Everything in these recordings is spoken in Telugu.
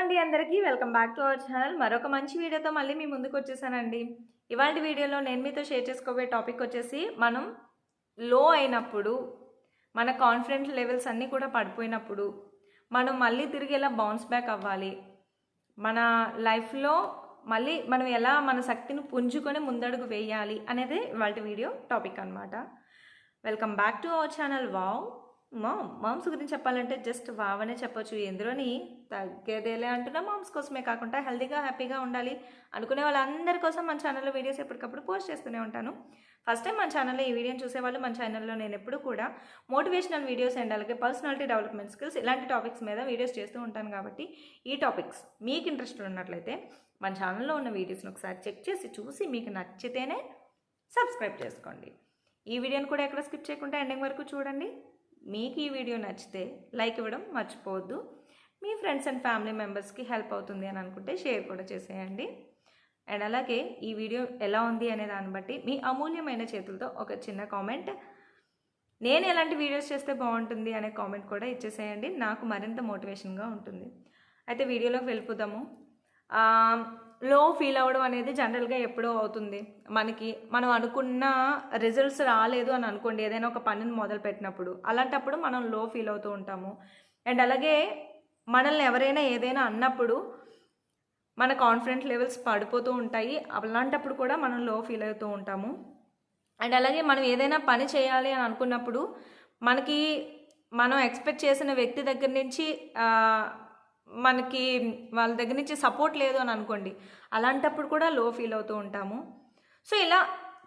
అండి అందరికీ welcome back to our channel. మరొక మంచి వీడియోతో మళ్ళీ మీ ముందుకు వచ్చేసానండి. ఇవాళ వీడియోలో నేను మీతో షేర్ చేసుకోబోయే టాపిక్ వచ్చేసి మనం లో అయినప్పుడు మన కాన్ఫిడెన్స్ లెవెల్స్ అన్నీ కూడా పడిపోయినప్పుడు మనం మళ్ళీ తిరిగి ఎలా బౌన్స్ బ్యాక్ అవ్వాలి, మన లైఫ్లో మళ్ళీ మనం ఎలా మన శక్తిని పుంజుకొని ముందడుగు వేయాలి అనేది ఇవాళ వీడియో టాపిక్ అనమాట. Welcome back to our channel. Moms గురించి చెప్పాలంటే జస్ట్ వావ్ అనే చెప్పొచ్చు. ఎందులోని తగ్గేదేలే అంటున్నా మామ్స్ కోసమే కాకుండా హెల్తీగా హ్యాపీగా ఉండాలి అనుకునే వాళ్ళందరి కోసం మన ఛానల్లో వీడియోస్ ఎప్పటికప్పుడు పోస్ట్ చేస్తూనే ఉంటాను. ఫస్ట్ టైం మన ఛానల్లో ఈ వీడియోని చూసేవాళ్ళు మన ఛానల్లో నేను ఎప్పుడు కూడా మోటివేషనల్ వీడియోస్ అండ్ అలాగే పర్సనాలిటీ డెవలప్మెంట్ స్కిల్స్ ఇలాంటి టాపిక్స్ మీద వీడియోస్ చేస్తూ ఉంటాను. కాబట్టి ఈ టాపిక్స్ మీకు ఇంట్రెస్ట్ ఉన్నట్లయితే మన ఛానల్లో ఉన్న వీడియోస్ని ఒకసారి చెక్ చేసి చూసి మీకు నచ్చితేనే సబ్స్క్రైబ్ చేసుకోండి. ఈ వీడియోని కూడా ఎక్కడ స్కిప్ చేయకుండా ఎండింగ్ వరకు చూడండి. మీకు ఈ వీడియో నచ్చితే లైక్ ఇవ్వడం మర్చిపోవద్దు. మీ ఫ్రెండ్స్ అండ్ ఫ్యామిలీ మెంబర్స్కి హెల్ప్ అవుతుంది అని అనుకుంటే షేర్ కూడా చేసేయండి. అండ్ అలాగే ఈ వీడియో ఎలా ఉంది అనే దాన్ని బట్టి మీ అమూల్యమైన చేతులతో ఒక చిన్న కామెంట్, నేను ఎలాంటి వీడియోస్ చేస్తే బాగుంటుంది అనే కామెంట్ కూడా ఇచ్చేసేయండి. నాకు మరింత మోటివేషన్గా ఉంటుంది. అయితే వీడియోలోకి వెళ్ళిపోదాము. లో ఫీల్ అవ్వడం అనేది జనరల్గా ఎప్పుడో అవుతుంది. మనం అనుకున్న రిజల్ట్స్ రాలేదు అని అనుకోండి, ఏదైనా ఒక పనిని మొదలు పెట్టినప్పుడు అలాంటప్పుడు మనం లో ఫీల్ అవుతూ ఉంటాము. అండ్ అలాగే మనల్ని ఎవరైనా ఏదైనా అన్నప్పుడు మన కాన్ఫిడెన్స్ లెవెల్స్ పడిపోతూ ఉంటాయి. అలాంటప్పుడు కూడా మనం లో ఫీల్ అవుతూ ఉంటాము. అండ్ అలాగే మనం ఏదైనా పని చేయాలి అని అనుకున్నప్పుడు మనం ఎక్స్పెక్ట్ చేసిన వ్యక్తి దగ్గర నుంచి మనకి వాళ్ళ దగ్గర నుంచి సపోర్ట్ లేదు అని అనుకోండి, అలాంటప్పుడు కూడా లో ఫీల్ అవుతూ ఉంటాము. సో ఇలా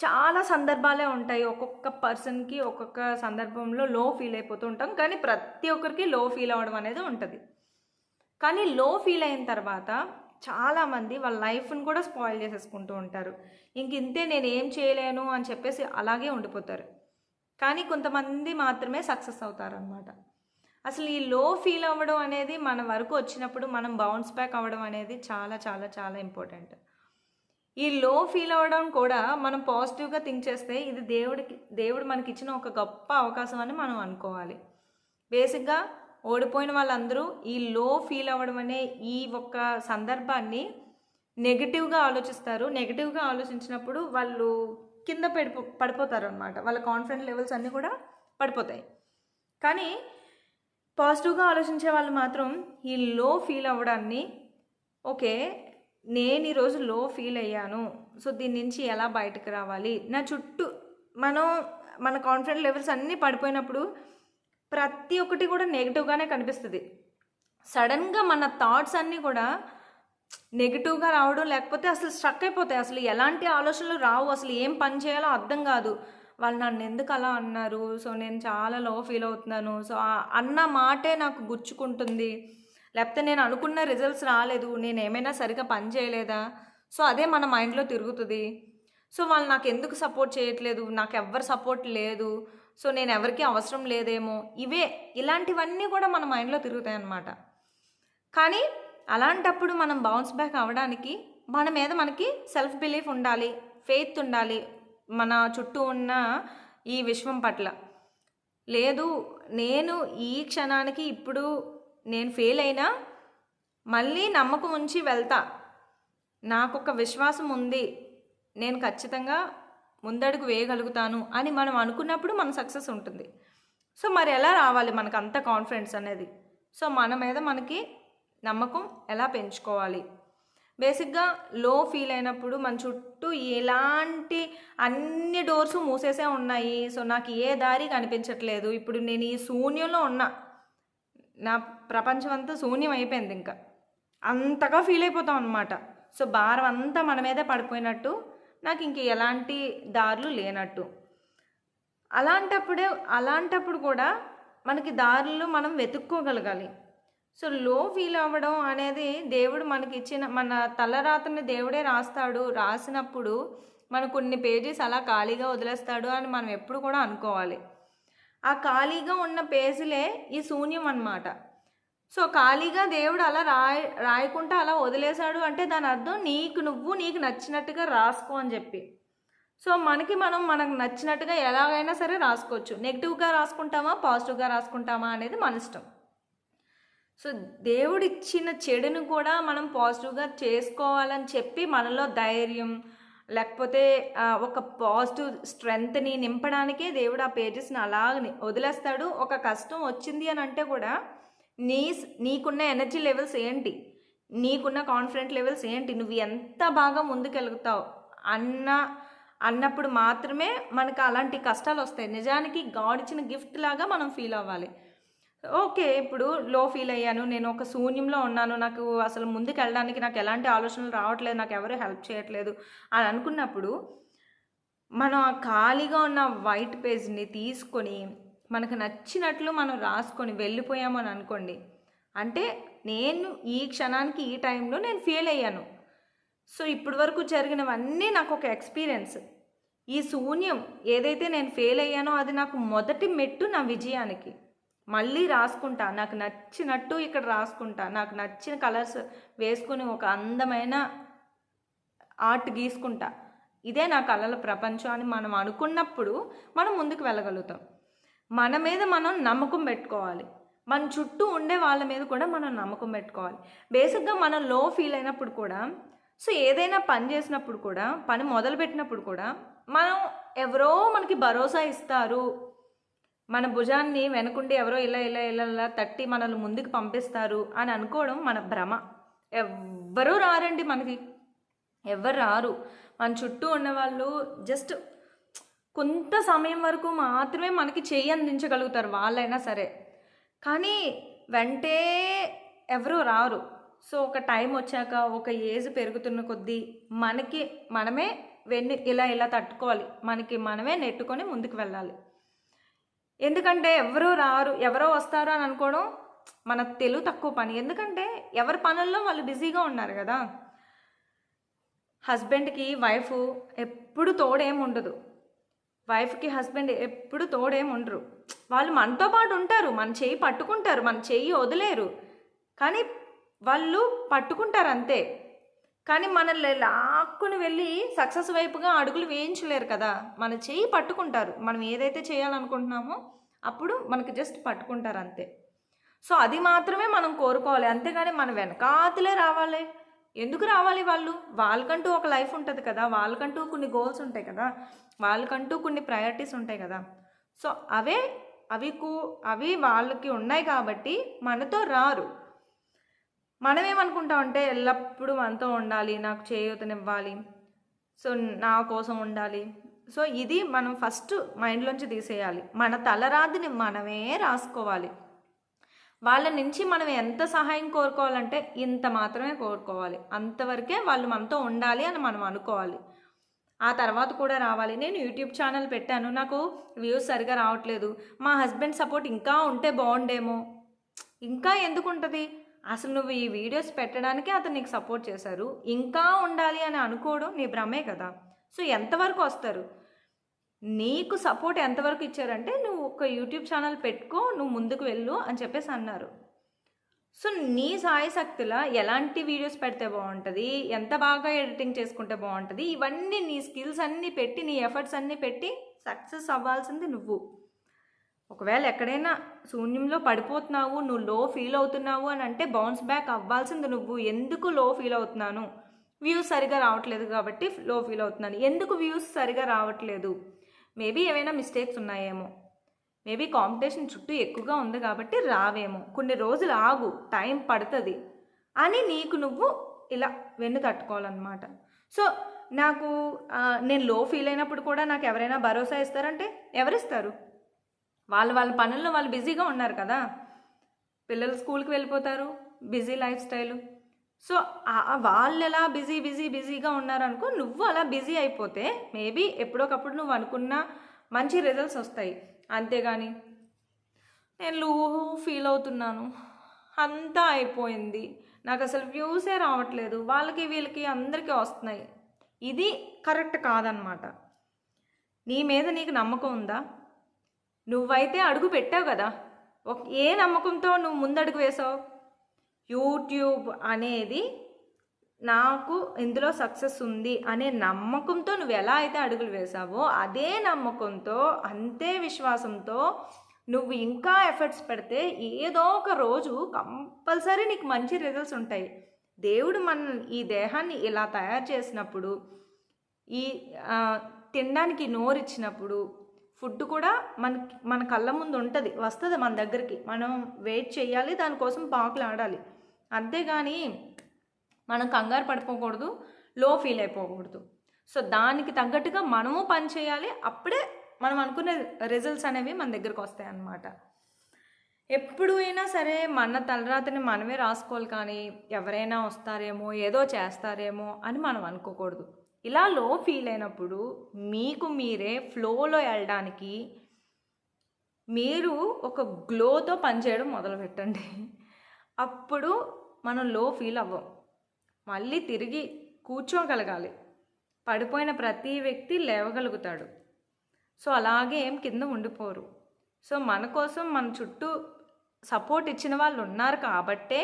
చాలా సందర్భాలే ఉంటాయి. ఒక్కొక్క పర్సన్కి ఒక్కొక్క సందర్భంలో లో ఫీల్ అయిపోతూ ఉంటాం. కానీ ప్రతి ఒక్కరికి లో ఫీల్ అవ్వడం అనేది ఉంటుంది. కానీ లో ఫీల్ అయిన తర్వాత చాలామంది వాళ్ళ లైఫ్ని కూడా స్పాయిల్ చేసేసుకుంటూ ఉంటారు. ఇంతే, నేను ఏం చేయలేను అని చెప్పేసి అలాగే ఉండిపోతారు. కానీ కొంతమంది మాత్రమే సక్సెస్ అవుతారనమాట. అసలు ఈ లో ఫీల్ అవ్వడం అనేది మన వరకు వచ్చినప్పుడు మనం బౌన్స్ బ్యాక్ అవ్వడం అనేది చాలా చాలా చాలా ఇంపార్టెంట్. ఈ లో ఫీల్ అవ్వడం కూడా మనం పాజిటివ్గా థింక్ చేస్తే ఇది దేవుడు మనకి ఇచ్చిన ఒక గొప్ప అవకాశం అని మనం అనుకోవాలి. బేసిక్గా ఓడిపోయిన వాళ్ళందరూ ఈ లో ఫీల్ అవ్వడం అనే ఈ ఒక్క సందర్భాన్ని నెగిటివ్గా ఆలోచిస్తారు. నెగిటివ్గా ఆలోచించినప్పుడు వాళ్ళు కింద పడిపోతారు అనమాట. వాళ్ళ కాన్ఫిడెన్స్ లెవెల్స్ అన్నీ కూడా పడిపోతాయి. కానీ పాజిటివ్గా ఆలోచించే వాళ్ళు మాత్రం ఈ లో ఫీల్ అవ్వడాన్ని, ఓకే నేను ఈరోజు లో ఫీల్ అయ్యాను, సో దీని నుంచి ఎలా బయటకు రావాలి, నా చుట్టూ మన కాన్ఫిడెన్స్ లెవెల్స్ అన్నీ పడిపోయినప్పుడు ప్రతి ఒక్కటి కూడా నెగిటివ్గానే కనిపిస్తుంది. సడన్గా మన థాట్స్ అన్నీ కూడా నెగిటివ్గా రావడం, లేకపోతే అసలు స్ట్రక్ అయిపోతాయి. అసలు ఎలాంటి ఆలోచనలు రావు, అసలు ఏం పని చేయాలో అర్థం కాదు. వాళ్ళు నన్ను ఎందుకు అలా అన్నారు, సో నేను చాలా లో ఫీల్ అవుతున్నాను, సో అన్న మాటే నాకు గుచ్చుకుంటుంది, లేకపోతే నేను అనుకున్న రిజల్ట్స్ రాలేదు, నేను ఏమైనా సరిగా పని చేయలేదా, సో అదే మన మైండ్లో తిరుగుతుంది. సో వాళ్ళు నాకు ఎందుకు సపోర్ట్ చేయట్లేదు, నాకు ఎవ్వరు సపోర్ట్ లేదు, సో నేను ఎవరికి అవసరం లేదేమో, ఇలాంటివన్నీ కూడా మన మైండ్లో తిరుగుతాయి అన్నమాట. కానీ అలాంటప్పుడు మనం బౌన్స్ బ్యాక్ అవ్వడానికి మన మీద మనకి సెల్ఫ్ బిలీఫ్ ఉండాలి, ఫెయిత్ ఉండాలి మన చుట్టూ ఉన్న ఈ విశ్వం పట్ల. లేదు, నేను ఈ క్షణానికి ఇప్పుడు నేను ఫెయిల్ అయినా మళ్ళీ నమ్మకం ఉంచి వెళ్తా, నాకు ఒక విశ్వాసం ఉంది, నేను ఖచ్చితంగా ముందడుగు వేయగలుగుతాను అని మనం అనుకున్నప్పుడు మన సక్సెస్ ఉంటుంది. సో మరి ఎలా రావాలి మనకు అంత కాన్ఫిడెన్స్ అనేది? సో మన మీద మనకి నమ్మకం ఎలా పెంచుకోవాలి? బేసిక్గా లో ఫీల్ అయినప్పుడు మన చుట్టూ ఎలాంటి అన్ని డోర్స్ మూసేసే ఉన్నాయి, సో నాకు ఏ దారి కనిపించట్లేదు, ఇప్పుడు నేను ఈ శూన్యంలో ఉన్నా, నా ప్రపంచం అంతా శూన్యం అయిపోయింది, ఇంకా అంతగా ఫీల్ అయిపోతాం అనమాట. సో భారం అంతా మన మీదే పడిపోయినట్టు, నాకు ఇంక ఎలాంటి దారులు లేనట్టు. అలాంటప్పుడు కూడా మనకి దారులు మనం వెతుక్కోగలగాలి. సో లో ఫీల్ అవ్వడం అనేది దేవుడు మనకి ఇచ్చిన మన తలరాతని దేవుడే రాసినప్పుడు మనకు కొన్ని పేజెస్ అలా ఖాళీగా వదిలేస్తాడు అని మనం ఎప్పుడు కూడా అనుకోవాలి. ఆ ఖాళీగా ఉన్న పేజీలే ఈ శూన్యం అన్నమాట. సో ఖాళీగా దేవుడు అలా రాయకుండా అలా వదిలేశాడు అంటే దాని అర్థం నీకు నచ్చినట్టుగా రాసుకో అని చెప్పి. సో మనకు నచ్చినట్టుగా ఎలాగైనా సరే రాసుకోవచ్చు. నెగిటివ్గా రాసుకుంటామా పాజిటివ్గా రాసుకుంటామా అనేది మన ఇష్టం. సో దేవుడిచ్చిన చెడును కూడా మనం పాజిటివ్గా చేసుకోవాలని చెప్పి మనలో ధైర్యం లేకపోతే ఒక పాజిటివ్ స్ట్రెంగ్త్ని నింపడానికే దేవుడు ఆ పేజెస్ని అలా వదిలేస్తాడు. ఒక కష్టం వచ్చింది అని అంటే కూడా నీకున్న ఎనర్జీ లెవెల్స్ ఏంటి, నీకున్న కాన్ఫిడెంట్ లెవెల్స్ ఏంటి, నువ్వు ఎంత బాగా ముందుకెళ్తావు అన్నప్పుడు మాత్రమే మనకు అలాంటి కష్టాలు వస్తాయి. నిజానికి గాడ్ ఇచ్చిన గిఫ్ట్ లాగా మనం ఫీల్ అవ్వాలి. ఓకే, ఇప్పుడు లో ఫీల్ అయ్యాను, నేను ఒక శూన్యంలో ఉన్నాను, నాకు అసలు ముందుకు వెళ్ళడానికి నాకు ఎలాంటి ఆలోచనలు రావట్లేదు, నాకు ఎవరు హెల్ప్ చేయట్లేదు అని అనుకున్నప్పుడు మనం ఆ ఖాళీగా ఉన్న వైట్ పేజ్ని తీసుకొని మనకు నచ్చినట్లు మనం రాసుకొని వెళ్ళిపోయాము అని అనుకోండి, అంటే నేను ఈ క్షణానికి ఈ టైంలో నేను ఫెయిల్ అయ్యాను. సో ఇప్పటి వరకు జరిగినవన్నీ నాకు ఒక ఎక్స్పీరియన్స్. ఈ శూన్యం ఏదైతే నేను ఫెయిల్ అయ్యానో అది నాకు మొదటి మెట్టు నా విజయానికి. మళ్ళీ రాసుకుంటా, నాకు నచ్చినట్టు ఇక్కడ రాసుకుంటా, నాకు నచ్చిన కలర్స్ వేసుకుని ఒక అందమైన ఆర్ట్ గీసుకుంటా, ఇదే నా కళల ప్రపంచం అని మనం అనుకున్నప్పుడు మనం ముందుకు వెళ్ళగలుగుతాం. మన మీద మనం నమ్మకం పెట్టుకోవాలి, మన చుట్టూ ఉండే వాళ్ళ మీద కూడా మనం నమ్మకం పెట్టుకోవాలి. బేసిక్గా మనం లో ఫీల్ అయినప్పుడు కూడా, సో ఏదైనా పని చేసినప్పుడు కూడా, పని మొదలుపెట్టినప్పుడు కూడా మనం ఎవరో మనకి భరోసా ఇస్తారు, మన భుజాన్ని వెనుకుండి ఎవరో ఇలా ఇలా ఇలా ఇలా తట్టి మనల్ని ముందుకు పంపిస్తారు అని అనుకోవడం మన భ్రమ. ఎవ్వరూ రారండి, మనకి ఎవరు రారు. మన చుట్టూ ఉన్నవాళ్ళు జస్ట్ కొంత సమయం వరకు మాత్రమే మనకి చెయ్యి అందించగలుగుతారు, వాళ్ళైనా సరే, కానీ వెంటే ఎవరూ రారు. సో ఒక టైం వచ్చాక, ఒక ఏజ్ పెరుగుతున్న కొద్దీ మనకి మనమే ఇలా ఇలా తట్టుకోవాలి, మనకి మనమే నెట్టుకొని ముందుకు వెళ్ళాలి. ఎందుకంటే ఎవరో రారు, ఎవరో వస్తారు అని అనుకోవడం మన తెలుగు తక్కువ పని. ఎందుకంటే ఎవరి పనుల్లో వాళ్ళు బిజీగా ఉన్నారు కదా. హస్బెండ్కి వైఫ్ ఎప్పుడు తోడేం ఉండదు, వైఫ్కి హస్బెండ్ ఎప్పుడు తోడేం ఉండరు. వాళ్ళు మనతో పాటు ఉంటారు, మన చెయ్యి పట్టుకుంటారు, మన చెయ్యి వదిలేరు, కానీ వాళ్ళు పట్టుకుంటారు అంతే. కానీ మనల్ని లాక్కుని వెళ్ళి సక్సెస్ వైపుగా అడుగులు వేయించలేరు కదా. మన చెయ్యి పట్టుకుంటారు, మనం ఏదైతే చేయాలనుకుంటున్నామో అప్పుడు మనకి జస్ట్ పట్టుకుంటారు అంతే. సో అది మాత్రమే మనం కోరుకోవాలి, అంతేగాని మన వెనకాతలే రావాలి. ఎందుకు రావాలి? వాళ్ళకంటూ ఒక లైఫ్ ఉంటుంది కదా, వాళ్ళకంటూ కొన్ని గోల్స్ ఉంటాయి కదా, వాళ్ళకంటూ కొన్ని ప్రయారిటీస్ ఉంటాయి కదా. సో అవి వాళ్ళకి ఉన్నాయి కాబట్టి మనతో రారు. మనమేమనుకుంటామంటే ఎల్లప్పుడూ మనతో ఉండాలి, నాకు చేయూతనివ్వాలి, సో నా కోసం ఉండాలి. సో ఇది మనం ఫస్ట్ మైండ్లోంచి తీసేయాలి. మన తలరాతిని మనమే రాసుకోవాలి. వాళ్ళ నుంచి మనం ఎంత సహాయం కోరుకోవాలంటే ఇంత మాత్రమే కోరుకోవాలి, అంతవరకే వాళ్ళు మనతో ఉండాలి అని మనం అనుకోవాలి. ఆ తర్వాత కూడా రావాలి. నేను యూట్యూబ్ ఛానల్ పెట్టాను, నాకు వ్యూస్ సరిగా రావట్లేదు, మా హస్బెండ్ సపోర్ట్ ఇంకా ఉంటే బాగుండేమో. ఇంకా ఎందుకు ఉంటుంది? అసలు నువ్వు ఈ వీడియోస్ పెట్టడానికి అతను నీకు సపోర్ట్ చేశారు, ఇంకా ఉండాలి అని అనుకోవడం నీ భ్రమే కదా. సో ఎంతవరకు వస్తారు? నీకు సపోర్ట్ ఎంతవరకు ఇచ్చారంటే నువ్వు ఒక యూట్యూబ్ ఛానల్ పెట్టుకో, నువ్వు ముందుకు వెళ్ళు అని చెప్పేసి అన్నారు. సో నీ సాయశక్తిలా ఎలాంటి వీడియోస్ పెడితే బాగుంటుంది, ఎంత బాగా ఎడిటింగ్ చేసుకుంటే బాగుంటుంది, ఇవన్నీ నీ స్కిల్స్ అన్నీ పెట్టి, నీ ఎఫర్ట్స్ అన్నీ పెట్టి సక్సెస్ అవ్వాల్సింది నువ్వు. ఒకవేళ ఎక్కడైనా శూన్యంలో పడిపోతున్నావు, నువ్వు లో ఫీల్ అవుతున్నావు అని అంటే బౌన్స్ బ్యాక్ అవ్వాల్సింది నువ్వు. ఎందుకు లో ఫీల్ అవుతున్నాను? వ్యూస్ సరిగా రావట్లేదు కాబట్టి లో ఫీల్ అవుతున్నాను. ఎందుకు వ్యూస్ సరిగా రావట్లేదు? మేబీ ఏమైనా మిస్టేక్స్ ఉన్నాయేమో, మేబీ కాంపిటీషన్ చుట్టూ ఎక్కువగా ఉంది కాబట్టి రావేమో, కొన్ని రోజులు ఆగు, టైం పడుతుంది అని నీకు నువ్వు ఇలా వెన్ను తట్టుకోవాలన్నమాట. సో నేను లో ఫీల్ అయినప్పుడు కూడా నాకు ఎవరైనా భరోసా ఇస్తారంటే ఎవరిస్తారు? వాళ్ళ పనుల్లో వాళ్ళు బిజీగా ఉన్నారు కదా. పిల్లలు స్కూల్కి వెళ్ళిపోతారు, బిజీ లైఫ్ స్టైలు. సో వాళ్ళు ఎలా బిజీగా ఉన్నారనుకో, నువ్వు అలా బిజీ అయిపోతే మేబీ ఎప్పుడోకప్పుడు నువ్వు అనుకున్న మంచి రిజల్ట్స్ వస్తాయి. అంతేగాని నేను లో ఫీల్ అవుతున్నాను, అంతా అయిపోయింది, నాకు అసలు వ్యూసే రావట్లేదు, వాళ్ళకి వీళ్ళకి అందరికీ వస్తున్నాయి, ఇది కరెక్ట్ కాదనమాట. నీ మీద నీకు నమ్మకం ఉందా? నువ్వైతే అడుగు పెట్టావు కదా, ఏ నమ్మకంతో నువ్వు ముందడుగు వేసావు? యూట్యూబ్ అనేది నాకు ఇందులో సక్సెస్ ఉంది అనే నమ్మకంతో నువ్వు ఎలా అయితే అడుగులు వేసావో, అదే నమ్మకంతో, అంతే విశ్వాసంతో నువ్వు ఇంకా ఎఫర్ట్స్ పెడితే ఏదో ఒక రోజు కంపల్సరీ నీకు మంచి రిజల్ట్స్ ఉంటాయి. దేవుడు ఈ దేహాన్ని ఇలా తయారు చేసినప్పుడు, ఈ తినడానికి నోరు ఇచ్చినప్పుడు, ఫుడ్ కూడా మన కళ్ళ ముందు ఉంటుంది, వస్తుంది మన దగ్గరికి. మనం వెయిట్ చేయాలి, దానికోసం పాకులు ఆడాలి. అంతేగాని మనం కంగారు పడిపోకూడదు, లో ఫీల్ అయిపోకూడదు. సో దానికి తగ్గట్టుగా మనము పని చేయాలి. అప్పుడే మనం అనుకునే రిజల్ట్స్ అనేవి మన దగ్గరకు వస్తాయి అన్నమాట. ఎప్పుడు అయినా సరే మన తలరాతని మనమే రాసుకోవాలి, కానీ ఎవరైనా వస్తారేమో, ఏదో చేస్తారేమో అని మనం అనుకోకూడదు. ఇలా లో ఫీల్ అయినప్పుడు మీకు మీరే ఫ్లోలో వెళ్ళడానికి మీరు ఒక గ్లోతో పనిచేయడం మొదలుపెట్టండి. అప్పుడు మనం లో ఫీల్ అవ్వం, మళ్ళీ తిరిగి కూర్చోగలగాలి. పడిపోయిన ప్రతి వ్యక్తి లేవగలుగుతాడు. సో అలాగే ఏం కింద ఉండిపోరు. సో మన కోసం మన చుట్టూ సపోర్ట్ ఇచ్చిన వాళ్ళు ఉన్నారు కాబట్టే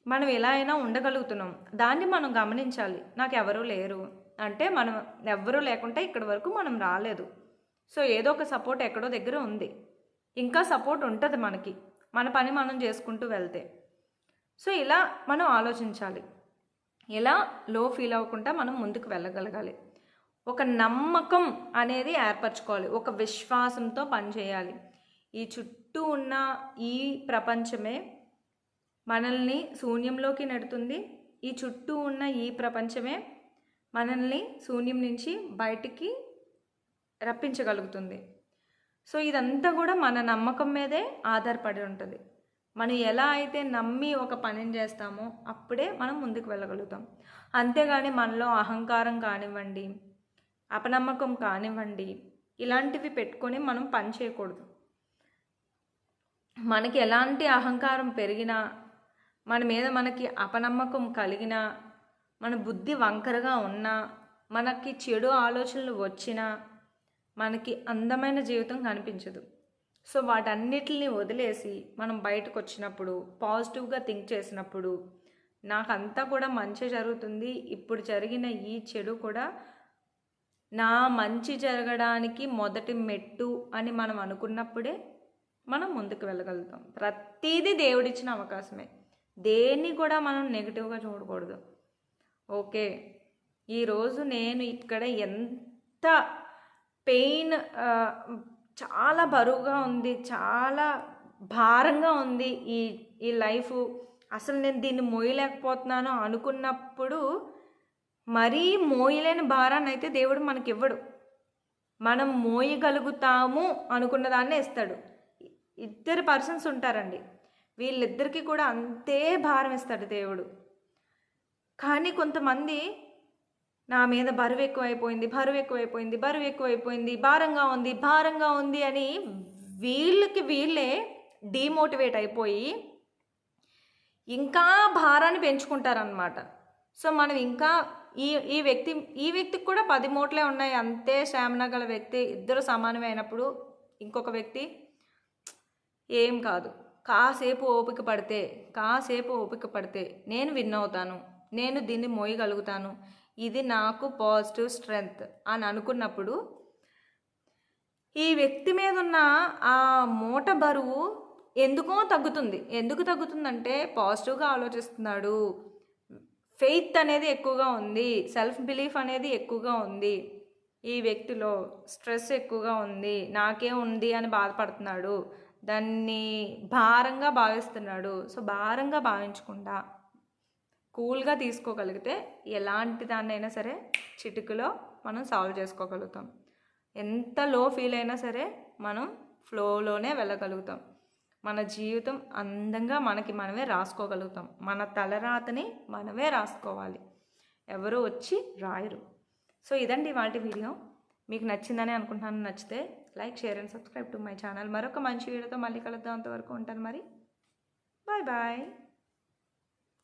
మనం ఎలా అయినా ఉండగలుగుతున్నాం. దాన్ని మనం గమనించాలి. నాకు ఎవరూ లేరు అంటే మనం ఎవ్వరూ లేకుంటే ఇక్కడి వరకు మనం రాలేదు. సో ఏదో ఒక సపోర్ట్ ఎక్కడో దగ్గర ఉంది, ఇంకా సపోర్ట్ ఉంటుంది మనకి, మన పని మనం చేసుకుంటూ వెళ్తే. సో ఇలా మనం ఆలోచించాలి. ఇలా లో ఫీల్ అవ్వకుండా మనం ముందుకు వెళ్ళగలగాలి. ఒక నమ్మకం అనేది ఏర్పరచుకోవాలి, ఒక విశ్వాసంతో పనిచేయాలి. ఈ చుట్టూ ఉన్న ఈ ప్రపంచమే మనల్ని శూన్యంలోకి నెడుతుంది. ఈ చుట్టూ ఉన్న ఈ ప్రపంచమే మనల్ని శూన్యం నుంచి బయటికి రప్పించగలుగుతుంది. సో ఇదంతా కూడా మన నమ్మకం మీదే ఆధారపడి ఉంటుంది. మనం ఎలా అయితే నమ్మి ఒక పనిని చేస్తామో అప్పుడే మనం ముందుకు వెళ్ళగలుగుతాం. అంతేగాని మనలో అహంకారం కానివ్వండి, అపనమ్మకం కానివ్వండి, ఇలాంటివి పెట్టుకొని మనం పని చేయకూడదు. మనకి ఎలాంటి అహంకారం పెరిగినా, మన మీద మనకి అపనమ్మకం కలిగినా, మన బుద్ధి వంకరగా ఉన్నా, మనకి చెడు ఆలోచనలు వచ్చినా మనకి అందమైన జీవితం కనిపించదు. సో వాటన్నిటిని వదిలేసి మనం బయటకు వచ్చినప్పుడు పాజిటివ్గా థింక్ చేసినప్పుడు నాకంతా కూడా మంచి జరుగుతుంది, ఇప్పుడు జరిగిన ఈ చెడు కూడా నా మంచి జరగడానికి మొదటి మెట్టు అని మనం అనుకున్నప్పుడే మనం ముందుకు వెళ్ళగలుగుతాం. ప్రతిదీ దేవుడిచ్చిన అవకాశమే, దేన్ని కూడా మనం నెగిటివ్గా చూడకూడదు. ఓకే, ఈరోజు నేను ఇక్కడ ఎంత పెయిన్, చాలా బరువుగా ఉంది, చాలా భారంగా ఉంది ఈ లైఫ్, అసలు నేను దీన్ని మోయలేకపోతున్నాను అనుకున్నప్పుడు మరీ మోయలేని భారాన్ని అయితే దేవుడు మనకి ఇవ్వడు. మనం మోయగలుగుతాము అనుకున్న దాన్నే ఇస్తాడు. ఇద్దరు పర్సన్స్ ఉంటారండి, వీళ్ళిద్దరికీ కూడా అంతే భారం ఇస్తాడు దేవుడు. కానీ కొంతమంది నా మీద బరువు ఎక్కువైపోయింది, భారంగా ఉంది అని వీళ్ళే డీమోటివేట్ అయిపోయి ఇంకా భారాన్ని పెంచుకుంటారనమాట. సో మనం ఇంకా ఈ వ్యక్తికి కూడా 10 మూటలే ఉన్నాయి, అంతే స్టామినా గల వ్యక్తి, ఇద్దరు సమానమే అయినప్పుడు ఇంకొక వ్యక్తి ఏం కాదు, కాసేపు ఓపిక పడితే నేను విన్ అవుతాను, నేను దీన్ని మోయగలుగుతాను, ఇది నాకు పాజిటివ్ స్ట్రెంగ్త్ అని అనుకున్నప్పుడు ఈ వ్యక్తి మీద ఉన్న ఆ మూట బరువు ఎందుకు తగ్గుతుందంటే పాజిటివ్గా ఆలోచిస్తున్నాడు, ఫెయిత్ అనేది ఎక్కువగా ఉంది, సెల్ఫ్ బిలీఫ్ అనేది ఎక్కువగా ఉంది, ఈ వ్యక్తిలో స్ట్రెస్ ఎక్కువగా ఉంది, నాకే ఉంది అని బాధపడుతున్నాడు, దాన్ని భారంగా భావిస్తున్నాడు. సో భారంగా భావించకుండా కూల్గా తీసుకోగలిగితే ఎలాంటి దాన్నైనా సరే చిటికలో మనం సాల్వ్ చేసుకోగలుగుతాం. ఎంత లో ఫీల్ అయినా సరే మనం ఫ్లోలోనే వెళ్ళగలుగుతాం. మన జీవితం అందంగా మనకి మనమే రాసుకోగలుగుతాం. మన తలరాతని మనమే రాసుకోవాలి, ఎవరు వచ్చి రాయరు. సో ఇదండి ఇవాల్టి వీడియో. మీకు నచ్చిందని అనుకుంటున్నాను. నచ్చితే like, share and subscribe to my channel. మరొక మంచి వీడియోతో మళ్ళీ కలుద్దాం. అంతవరకు ఉంటాను మరి. Bye bye.